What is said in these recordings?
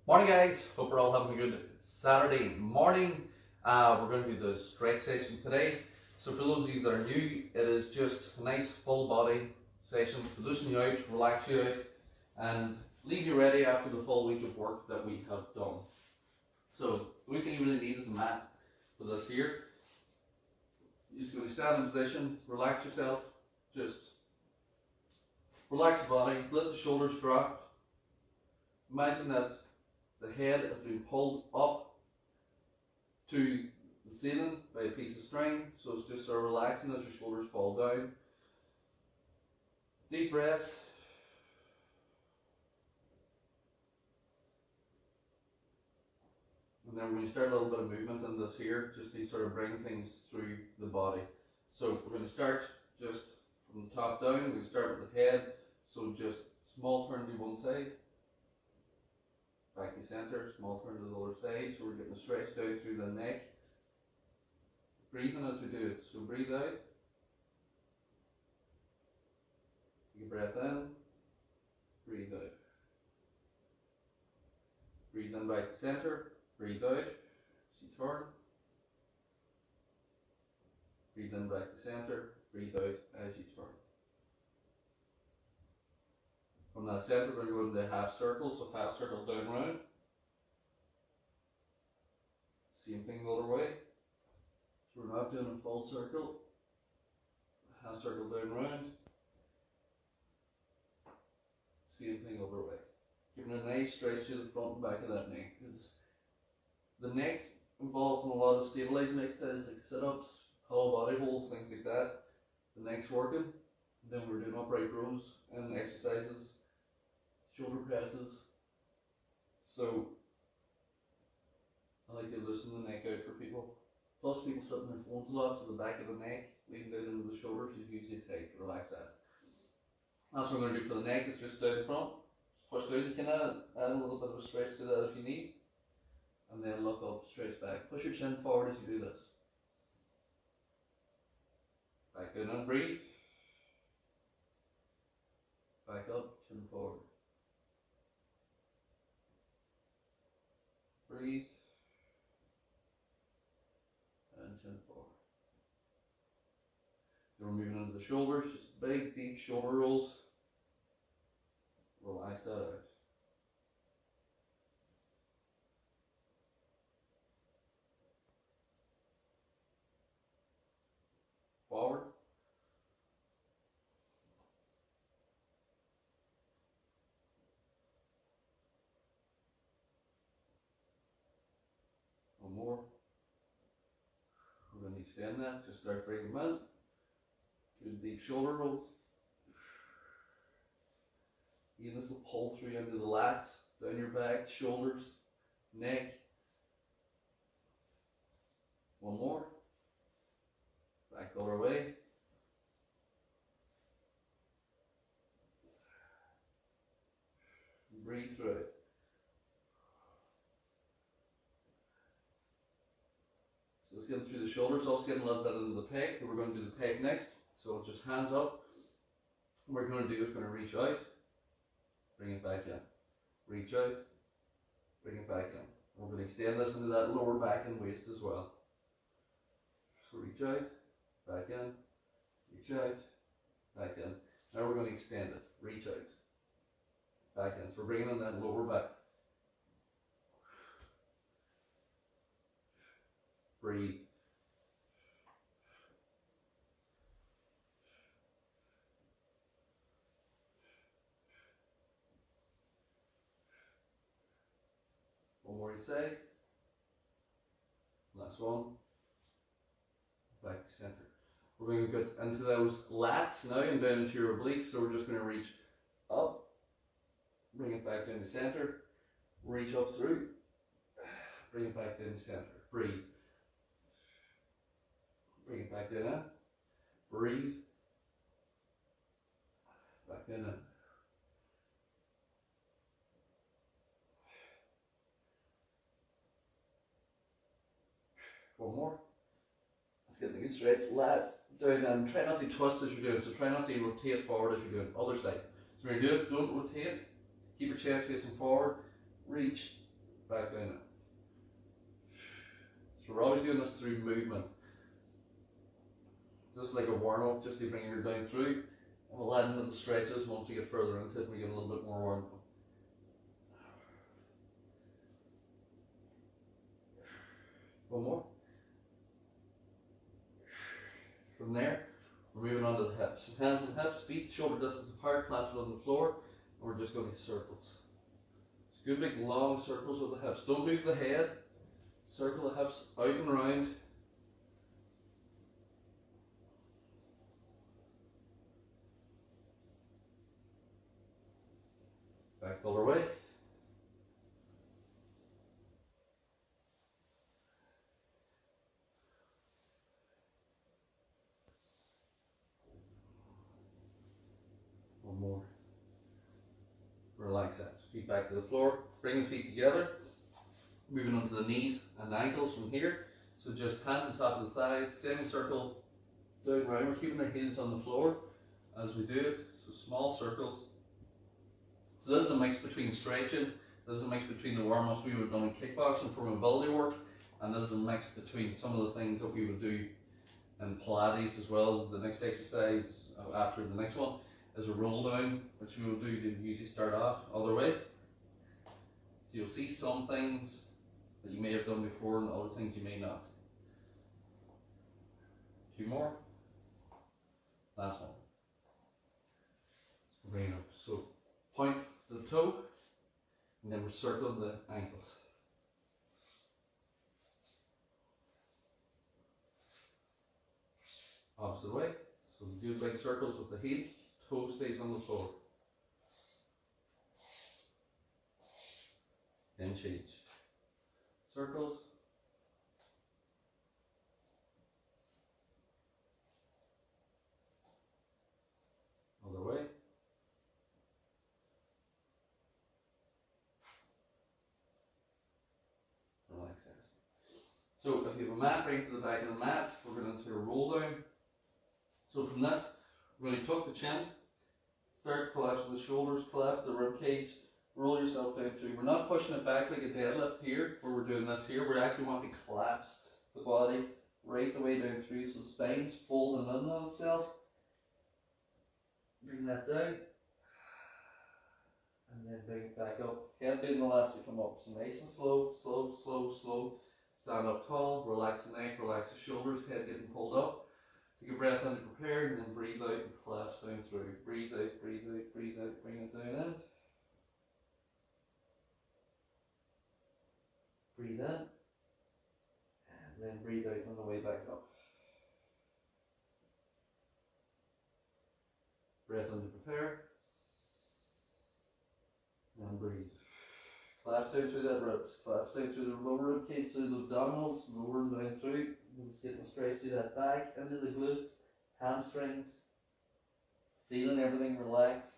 Morning guys, hope we're all having a good Saturday morning. We're going to do the stretch session today. So for those of you that are new, it is just a nice full body session to loosen you out, relax you out and leave you ready after the full week of work that we have done. So the only thing you really need is a mat for this here. You're just going to stand in position, relax yourself, just relax the body, let the shoulders drop. Imagine that the head has been pulled up to the ceiling by a piece of string, so it's just sort of relaxing as your shoulders fall down. Deep breaths. And then we're going to start a little bit of movement in this here, just to sort of bring things through the body. So we're going to start just from the top down. We're going to start with the head, so just small turn to one side. Back to center, small turn to the other side, so we're getting a stretch down through the neck. Breathing as we do it, so breathe out. Take a breath in, breathe out. Breathe in back to center, breathe out, as you turn. Breathe in back to center, breathe out as you turn. From that center, we're going to half circle, so half circle down round. Same thing the other way. So we're not doing a full circle. Half circle down round. Same thing other way. Giving a nice stretch through the front and back of that neck. Because the neck's involved in a lot of stabilizing exercises like sit-ups, hollow body holds, things like that. The neck's working. Then we're doing upright rows and exercises. Shoulder presses. So I like to loosen the neck out for people. Plus people sit on their phones a lot, so the back of the neck leading down into the shoulders is usually tight. Relax that. That's what we're going to do for the neck. It's just down front. Just push down. You can add a little bit of a stretch to that if you need. And then look up, stretch back. Push your chin forward as you do this. Back down and breathe. Back up, chin forward. Breathe. And chin forward. Then we're moving into the shoulders, just big, deep shoulder rolls. Relax that out. Forward. One more. We're going to extend that, just start bringing them in. Good deep shoulder rolls. Even this will pull through into the lats, down your back, shoulders, neck. One more. Back the other way. Breathe through it. So let's get through the shoulders, also getting a little bit into the pec. We're going to do the pec next. So just hands up. What we're going to do is going to reach out, bring it back in. Reach out, bring it back in. We're going to extend this into that lower back and waist as well. So reach out, back in, reach out, back in. Now we're going to extend it, reach out, back in. So we're bringing in that lower back. Breathe. One more you say. Last one. Back to center. We're going to get into those lats now and down into your obliques. So we're just going to reach up, bring it back down to center, reach up through, bring it back down to center. Breathe. Bring it back down in. Breathe. Back down in. One more. Let's get the good stretch. Lats down and try not to twist as you're doing. So try not to rotate forward as you're doing. Other side. So when you do it, don't rotate. Keep your chest facing forward. Reach back down now. So we're always doing this through movement. Just like a warm-up, just to bring her down through. And we'll add into the stretches once we get further into it, we get a little bit more warm up. One more. From there, we're moving on to the hips. Hands and hips, feet shoulder distance apart, planted on the floor, and we're just going to circles. It's good big long circles with the hips. Don't move the head. Circle the hips out and round. Back the other way. One more. Relax that. Feet back to the floor. Bring the feet together. Moving onto the knees and ankles from here. So just hands on top of the thighs, semicircle down round. We're keeping our heels on the floor as we do it. So small circles. So this is a mix between stretching, this is a mix between the warm-ups we would have done in kickboxing for mobility work, and this is a mix between some of the things that we would do in Pilates as well. The next exercise after the next one is a roll down, which we will do to usually start off other way. So you'll see some things that you may have done before and other things you may not. Two more. Last one. Bring it up. So point the toe, and then we're circling the ankles. Opposite way. So do big circles with the heel, toe stays on the floor. Then change. Circles. Other way. Relax that. So if you have a mat, bring it to the back of the mat. We're going to do a roll down. So from this, we're going to tuck the chin, start collapsing the shoulders, collapse the rib cage, roll yourself down through. We're not pushing it back like a deadlift here, where we're doing this here. We actually want to collapse the body right the way down through. So the spine's folding in on itself. Bring that down. And then bring it back up. Head being the last to come up. So nice and slow, slow, slow, slow. Stand up tall, relax the neck, relax the shoulders, head getting pulled up. Take a breath in to prepare, and then breathe out and collapse down through. Breathe out, breathe out, breathe out, bring it down in. Breathe in. And then breathe out on the way back up. Breath in to prepare. And breathe. Collapse down through that ribs. Collapse down through the lower rib cage, through the abdominals, lower and down through. Just getting straight through that back, into the glutes, hamstrings. Feeling everything relax.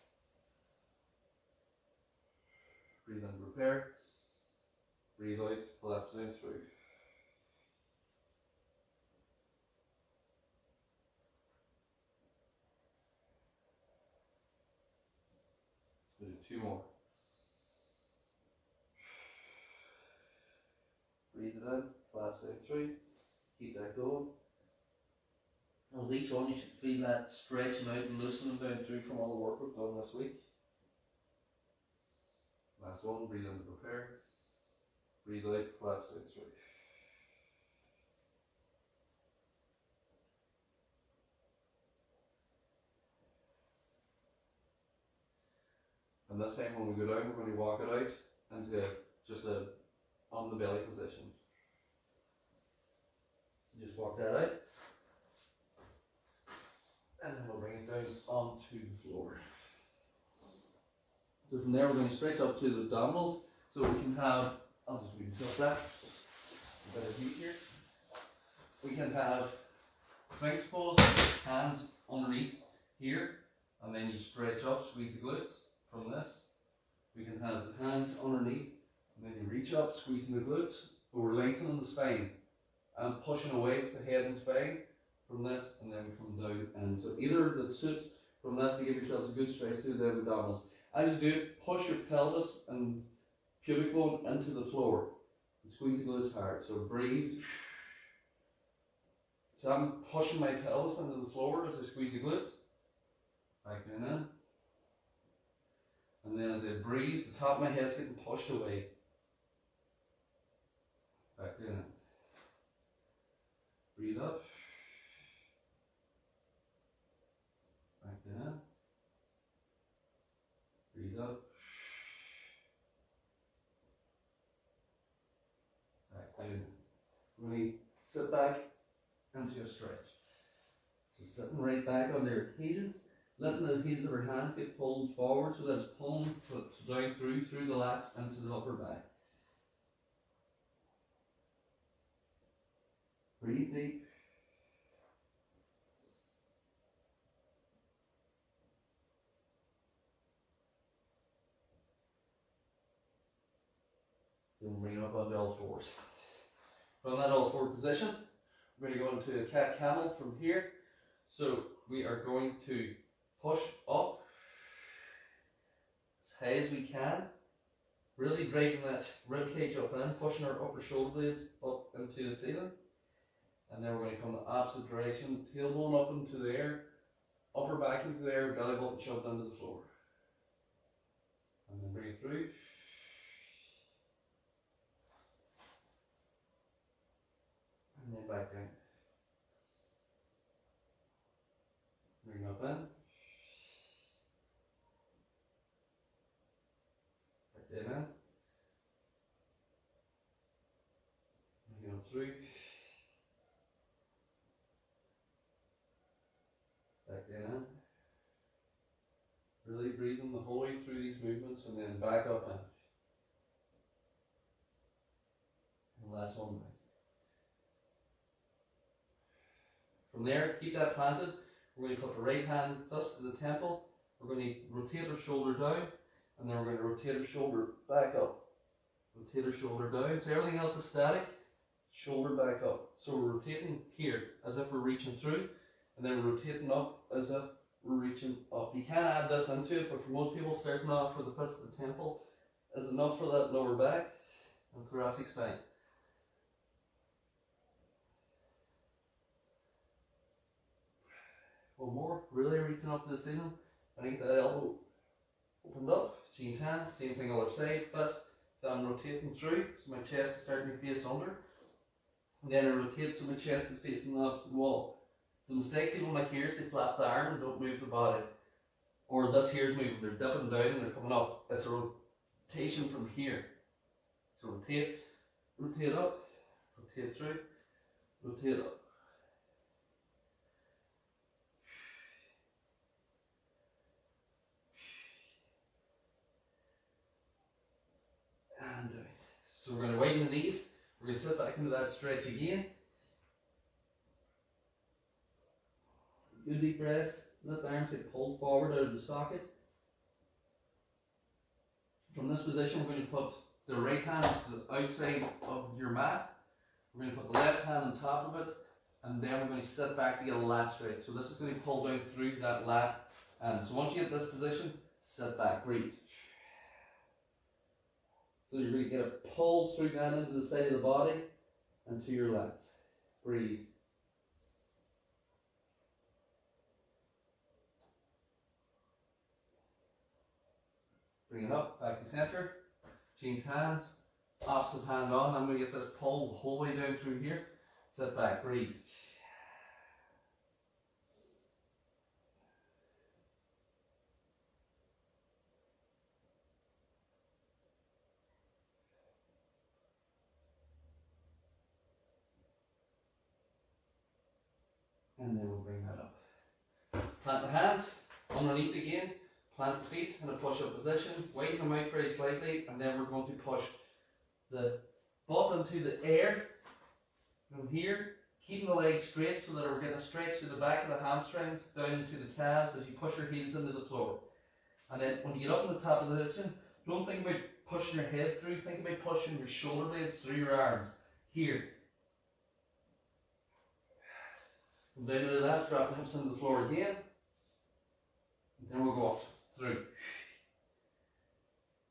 Breathe in, prepare. Breathe out, collapse down through. Do two more. Breathe it in, collapse down through. Keep that going. And with each one, you should feel that stretching out and loosening down through from all the work we've done this week. Last one, breathe in to prepare. Breathe out, collapse down through. And this time when we go down, we're going to walk it out into just a on the belly position. So just walk that out. And then we'll bring it down onto the floor. So from there we're going to stretch up to the abdominals. So we can have, I'll just move myself that. A bit of heat here. We can have Sphinx pose, hands underneath here. And then you stretch up, squeeze the glutes from this. We can have the hands underneath. And then you reach up, squeezing the glutes. But we're lengthening the spine. And pushing away with the head and spine from this, and then we come down. And so either that suits from this to give yourselves a good stretch through the abdominals. As you do it, push your pelvis and pubic bone into the floor. And squeeze the glutes hard. So breathe. So I'm pushing my pelvis into the floor as I squeeze the glutes. Back down in. And then as I breathe, the top of my head's getting pushed away. Back down in. Breathe up. Back down. Breathe up. Back down. Really sit back into a stretch. So sitting right back on their heels, letting the heels of our hands get pulled forward so that it's pulling down through the lats into the upper back. Breathe deep. Then bring it up onto all fours. From that all four position, we're going to go into a cat camel from here. So we are going to push up as high as we can, really driving that rib cage up and pushing our upper shoulder blades up into the ceiling. And then we're going to come the opposite direction, tailbone up into the air, upper back into the air, belly button shoved into the floor. And then bring it through. And then back down. Bring up in. Back down in. Bring up through. Back down in. Really breathing the whole way through these movements and then back up in. And last one back. From there, keep that planted. We're going to put the right hand fist to the temple. We're going to rotate our shoulder down, and then we're going to rotate our shoulder back up. Rotate our shoulder down. So everything else is static. Shoulder back up. So we're rotating here as if we're reaching through, and then we're rotating up as if we're reaching up. You can add this into it, but for most people, starting off for the fist of the temple is enough for that lower back and thoracic spine. One more, really reaching up to the ceiling. I get that elbow opened up, change hands, same thing other side, fist, so I'm rotating through, so my chest is starting to face under. And then I rotate so my chest is facing the opposite wall. So the mistake people make here is they flap the arm and don't move the body. Or this here is moving, they're dipping down and they're coming up. It's a rotation from here. So rotate, rotate up, rotate through, rotate up. And so we're going to widen the knees. We're going to sit back into that stretch again. Good deep breaths. Let the arms get pulled forward out of the socket. From this position, we're going to put the right hand to the outside of your mat. We're going to put the left hand on top of it, and then we're going to sit back to get a lat stretch. So this is going to pull down through that lat. And so once you get this position, sit back, breathe. So you're going to get a pull through down into the side of the body and to your lats. Breathe. Bring it up, back to center. Change hands. Opposite hand on. I'm going to get this pull the whole way down through here. Sit back, breathe. And then we'll bring that up. Plant the hands underneath again. Plant the feet in a push-up position. Widen them out very slightly, and then we're going to push the butt into the air from here, keeping the legs straight so that we're getting a stretch to the back of the hamstrings down into the calves as you push your heels into the floor. And then when you get up on the top of the position, don't think about pushing your head through. Think about pushing your shoulder blades through your arms. Here. Come down into that, drop the hips into the floor again. And then we'll go up, through.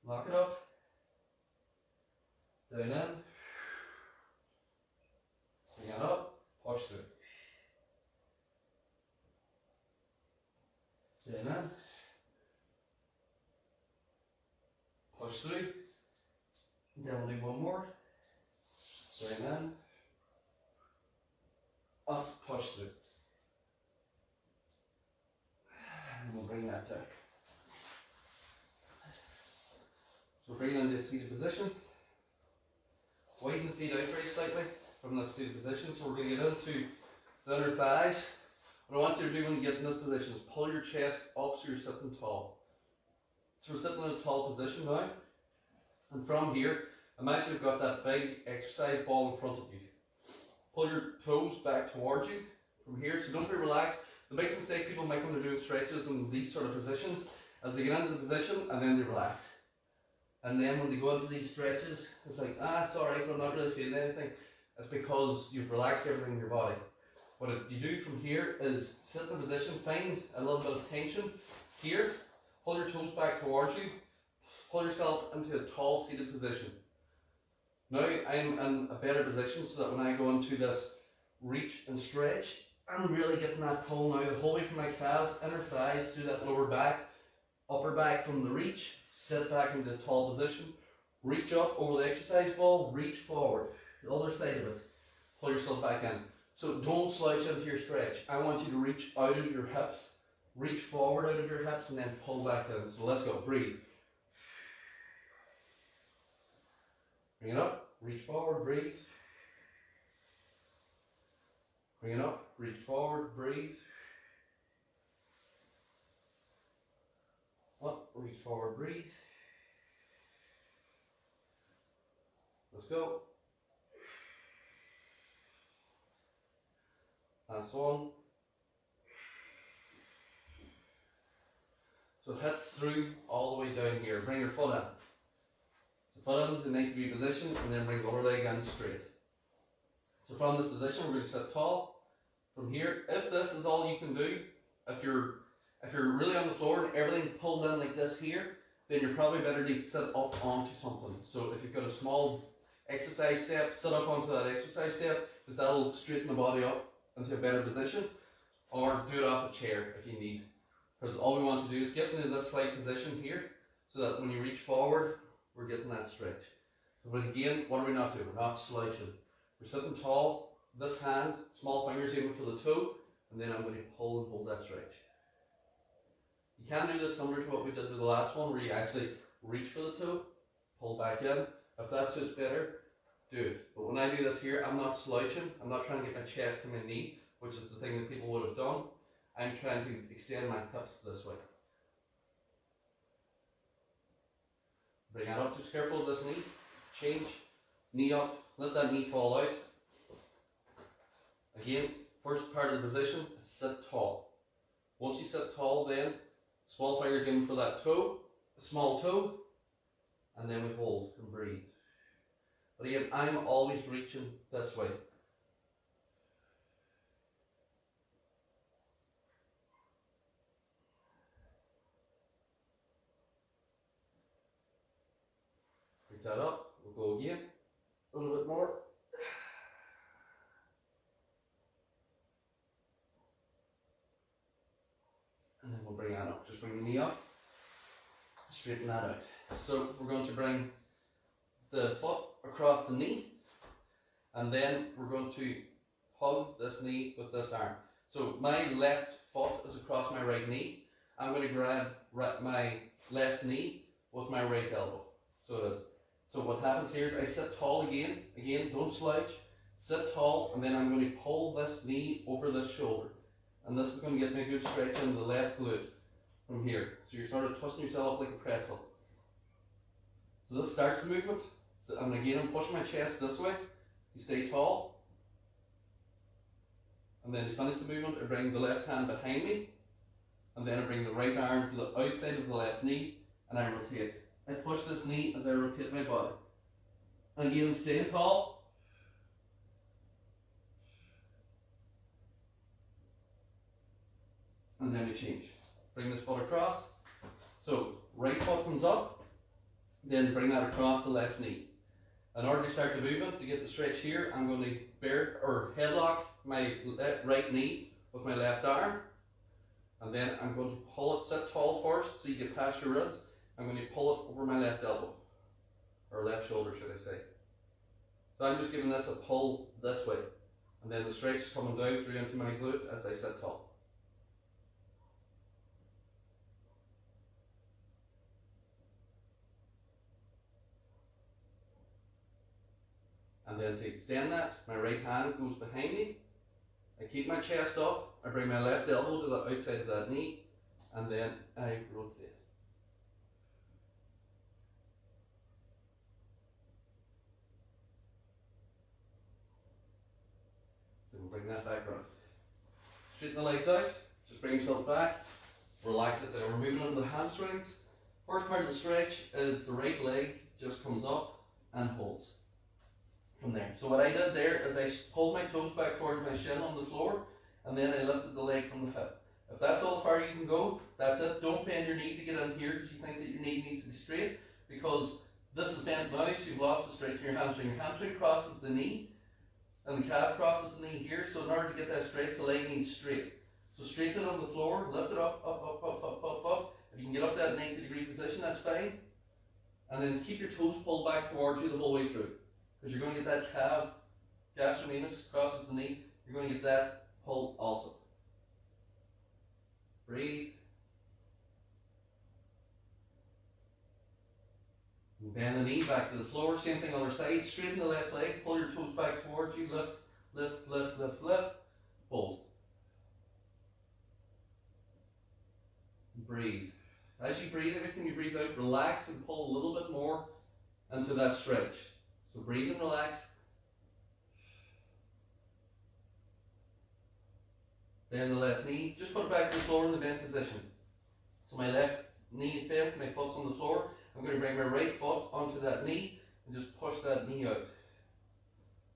Lock it up. down in, bring it up, push through. Down in, push through. Then we'll do one more. Down in, up, push through. And we'll bring that down. So we're bringing into a seated position. Widen the feet out very slightly from this seated position. So we're going to get into the inner thighs. What I want you to do when you get in this position is pull your chest up so you're sitting tall. So we're sitting in a tall position now. And from here, imagine you've got that big exercise ball in front of you. Pull your toes back towards you from here. So don't be relaxed. The biggest mistake people make when they're doing stretches in these sort of positions is they get into the position and then they relax. And then when they go into these stretches, it's like, it's alright, but I'm not really feeling anything. It's because you've relaxed everything in your body. What you do from here is sit in a position, find a little bit of tension here, pull your toes back towards you, pull yourself into a tall seated position. Now I'm in a better position so that when I go into this reach and stretch, I'm really getting that pull now, the whole way from my calves, inner thighs, through that lower back, upper back from the reach, sit back into a tall position, reach up over the exercise ball, reach forward, the other side of it, pull yourself back in. So don't slouch into your stretch. I want you to reach out of your hips, reach forward out of your hips and then pull back in. So let's go, breathe. Bring it up, reach forward, breathe. Bring it up, reach forward, breathe. Up, reach forward, breathe. Let's go. Last one. So hit through all the way down here. Bring your foot in. So foot into the 90-degree position and then bring the other leg in straight. So from this position we're going to sit tall. From here, if this is all you can do, if you're really on the floor and everything's pulled in like this here, then you're probably better to sit up onto something. So if you've got a small exercise step, sit up onto that exercise step because that'll straighten the body up into a better position, or do it off a chair if you need. Because all we want to do is get into this slight position here so that when you reach forward, we're getting that stretch. But again, what are we not doing? We're not slouching. We're sitting tall, this hand, small fingers aiming for the toe, and then I'm going to pull and hold that stretch. You can do this similar to what we did with the last one, where you actually reach for the toe, pull back in. If that suits better, do it. But when I do this here, I'm not slouching. I'm not trying to get my chest to my knee, which is the thing that people would have done. I'm trying to extend my hips this way. Bring it up, just careful of this knee. Change, knee up, let that knee fall out. Again, first part of the position is sit tall. Once you sit tall, then small fingers in for that toe, small toe, and then we hold and breathe. But again, I'm always reaching this way. Reach that up, we'll go again, a little bit more. And then we'll bring that up, just bring the knee up, straighten that out. So we're going to bring the foot across the knee, and then we're going to hug this knee with this arm. So my left foot is across my right knee. I'm going to grab my left knee with my right elbow. So it is. So what happens here is I sit tall again, don't slouch, sit tall, and then I'm going to pull this knee over this shoulder. And this is going to get me a good stretch into the left glute from here. So you're sort of twisting yourself up like a pretzel. So this starts the movement. So, and again, I'm pushing my chest this way. You stay tall. And then to finish the movement, I bring the left hand behind me. And then I bring the right arm to the outside of the left knee. And I rotate. I push this knee as I rotate my body. And again, I'm staying tall. And then we change. Bring this foot across. So, right foot comes up. Then bring that across the left knee. In order to start the movement, to get the stretch here, I'm going to bear or headlock my right knee with my left arm, and then I'm going to pull it, sit tall first so you get past your ribs. I'm going to pull it over my left elbow, or left shoulder should I say. So I'm just giving this a pull this way, and then the stretch is coming down through into my glute as I sit tall. And then to extend that, my right hand goes behind me. I keep my chest up, I bring my left elbow to the outside of that knee, and then I rotate. Then bring that back around. Straighten the legs out, just bring yourself back, relax it down. We're moving into the hamstrings. First part of the stretch is the right leg just comes up and holds from there. So what I did there is I pulled my toes back towards my shin on the floor, and then I lifted the leg from the hip. If that's all far you can go, that's it. Don't bend your knee to get in here because you think that your knee needs to be straight, because this is bent now, so you've lost the stretch in your hamstring. Your hamstring crosses the knee, and the calf crosses the knee here, so in order to get that stretch, the leg needs straight. So straighten it on the floor, lift it up, up, up, up, up, up, up. If you can get up to that 90-degree position, that's fine. And then keep your toes pulled back towards you the whole way through, because you're going to get that calf, gastrocnemius crosses the knee, you're going to get that pull also. Breathe. And bend the knee back to the floor. Same thing other side. Straighten the left leg. Pull your toes back towards you. Lift, lift, lift, lift, lift. Pull. Breathe. As you breathe, everything you breathe out, relax and pull a little bit more into that stretch. So breathe and relax. Then the left knee, just put it back to the floor in the bent position. So my left knee is bent, my foot's on the floor. I'm going to bring my right foot onto that knee and just push that knee out.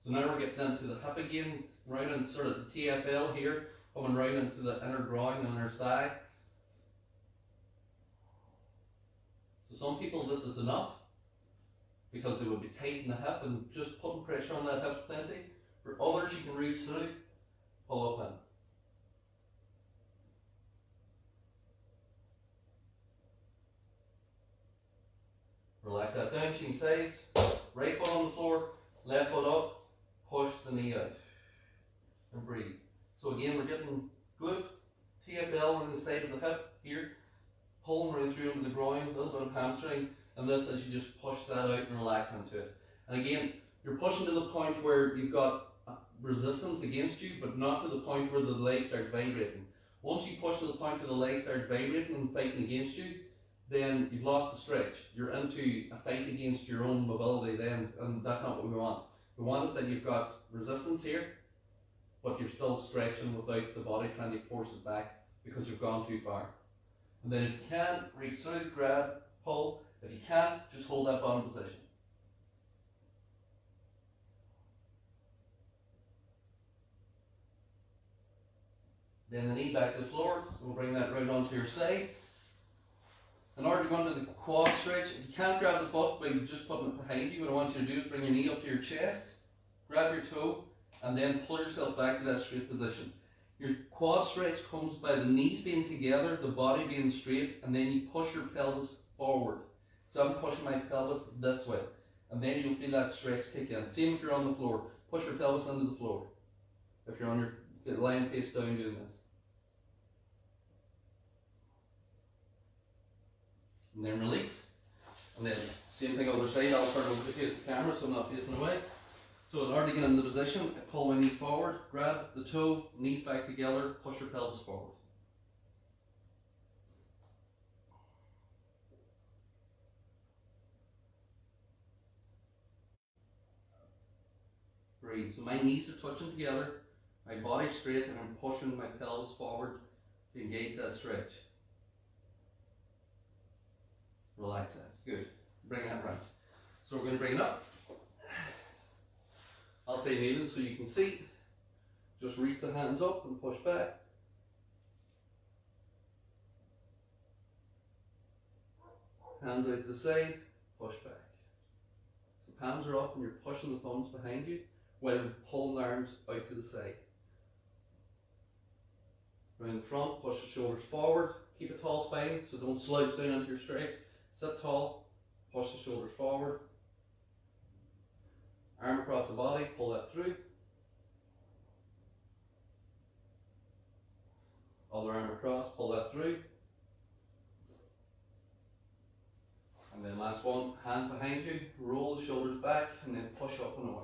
So now we're getting into the hip again, round in sort of the TFL here, coming round into the inner groin and inner thigh. So some people this is enough because they would be tight in the hip and just putting pressure on that hip plenty. For others, you can reach through, pull up in. Relax that down, chin sides, right foot on the floor, left foot up, push the knee out, and breathe. So again, we're getting good TFL on the side of the hip here, pulling right through into the groin, a little bit of hamstring, and this as you just push that out and relax into it. And again, you're pushing to the point where you've got resistance against you, but not to the point where the leg starts vibrating. Once you push to the point where the leg starts vibrating and fighting against you, then you've lost the stretch. You're into a fight against your own mobility then, and that's not what we want. We want it that you've got resistance here, but you're still stretching without the body trying to force it back because you've gone too far. And then if you can, reach through, grab, pull. If you can't, just hold that bottom position. Then the knee back to the floor, we'll bring that right onto your side. In order to go into the quad stretch, if you can't grab the foot by just putting it behind you, what I want you to do is bring your knee up to your chest, grab your toe, and then pull yourself back to that straight position. Your quad stretch comes by the knees being together, the body being straight, and then you push your pelvis forward. So I'm pushing my pelvis this way, and then you'll feel that stretch kick in. Same if you're on the floor. Push your pelvis into the floor. If you're on your lying face down doing this. And then release, and then same thing other side. I'll turn over to face the camera so I'm not facing away. So in order to get in the position, I pull my knee forward, grab the toe, knees back together, push your pelvis forward. Breathe. So my knees are touching together, my body's straight, and I'm pushing my pelvis forward to engage that stretch. Relax that. Good. Bring that round. So we're going to bring it up. I'll stay kneeling so you can see. Just reach the hands up and push back. Hands out to the side, push back. So Hands are up and you're pushing the thumbs behind you while pulling the arms out to the side. Round the front, push the shoulders forward, keep a tall spine, so don't slouch down into your straight. Sit tall, push the shoulders forward. Arm across the body, pull that through. Other arm across, pull that through. And then last one, hands behind you, roll the shoulders back, and then push up and over.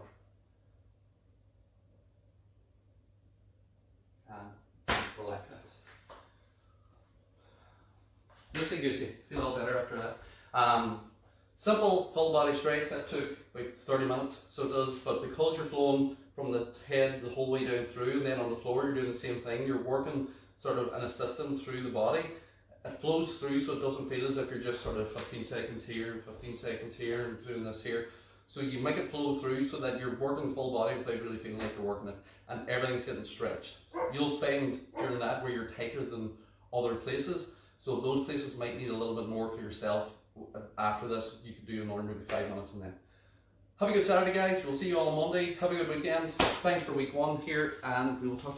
And relax it. Loosey goosey, feel a little better after that. Simple full body stretch, that took about 30 minutes, so it does, but because you're flowing from the head the whole way down through, and then on the floor you're doing the same thing, you're working sort of in a system through the body. It flows through so it doesn't feel as if you're just sort of 15 seconds here and 15 seconds here and doing this here. So you make it flow through so that you're working full body without really feeling like you're working it, and everything's getting stretched. You'll find during that where you're tighter than other places, so those places might need a little bit more for yourself. After this, you could do another maybe 5 minutes and then. Have a good Saturday, guys. We'll see you all on Monday. Have a good weekend. Thanks for week 1 here, and we will talk to you.